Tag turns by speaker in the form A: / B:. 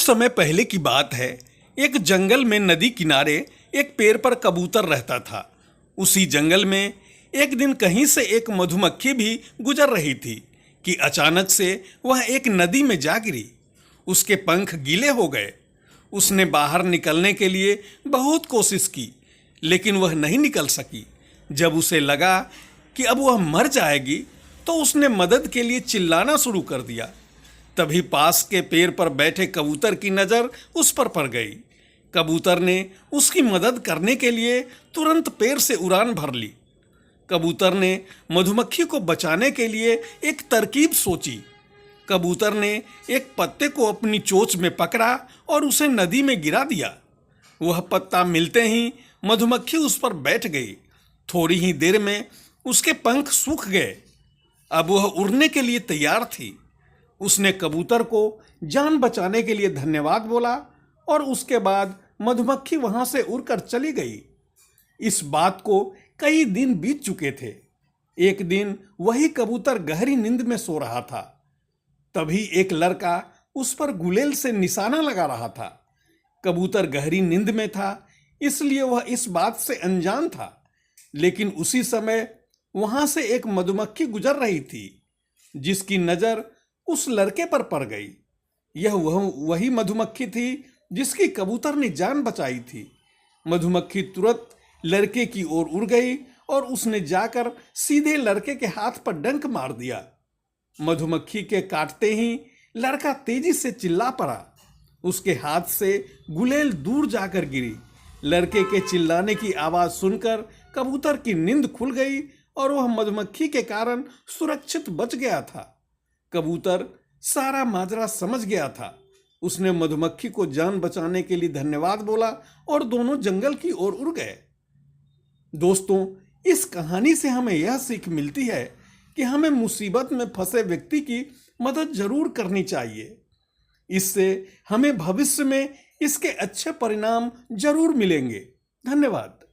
A: समय पहले की बात है। एक जंगल में नदी किनारे एक पेड़ पर कबूतर रहता था। उसी जंगल में एक दिन कहीं से एक मधुमक्खी भी गुजर रही थी कि अचानक से वह एक नदी में जा गिरी। उसके पंख गीले हो गए। उसने बाहर निकलने के लिए बहुत कोशिश की, लेकिन वह नहीं निकल सकी। जब उसे लगा कि अब वह मर जाएगी, तो उसने मदद के लिए चिल्लाना शुरू कर दिया। तभी पास के पेड़ पर बैठे कबूतर की नज़र उस पर पड़ गई। कबूतर ने उसकी मदद करने के लिए तुरंत पेड़ से उड़ान भर ली। कबूतर ने मधुमक्खी को बचाने के लिए एक तरकीब सोची। कबूतर ने एक पत्ते को अपनी चोंच में पकड़ा और उसे नदी में गिरा दिया। वह पत्ता मिलते ही मधुमक्खी उस पर बैठ गई। थोड़ी ही देर में उसके पंख सूख गए। अब वह उड़ने के लिए तैयार थी। उसने कबूतर को जान बचाने के लिए धन्यवाद बोला और उसके बाद मधुमक्खी वहां से उड़कर चली गई। इस बात को कई दिन बीत चुके थे। एक दिन वही कबूतर गहरी नींद में सो रहा था। तभी एक लड़का उस पर गुलेल से निशाना लगा रहा था। कबूतर गहरी नींद में था, इसलिए वह इस बात से अनजान था। लेकिन उसी समय वहां से एक मधुमक्खी गुजर रही थी, जिसकी नजर उस लड़के पर पड़ गई। यह वही मधुमक्खी थी जिसकी कबूतर ने जान बचाई थी। मधुमक्खी तुरंत लड़के की ओर उड़ गई और उसने जाकर सीधे लड़के के हाथ पर डंक मार दिया। मधुमक्खी के काटते ही लड़का तेजी से चिल्ला पड़ा। उसके हाथ से गुलेल दूर जाकर गिरी। लड़के के चिल्लाने की आवाज सुनकर कबूतर की नींद खुल गई और वह मधुमक्खी के कारण सुरक्षित बच गया था। कबूतर सारा माजरा समझ गया था। उसने मधुमक्खी को जान बचाने के लिए धन्यवाद बोला और दोनों जंगल की ओर उड़ गए। दोस्तों, इस कहानी से हमें यह सीख मिलती है कि हमें मुसीबत में फंसे व्यक्ति की मदद जरूर करनी चाहिए। इससे हमें भविष्य में इसके अच्छे परिणाम जरूर मिलेंगे। धन्यवाद।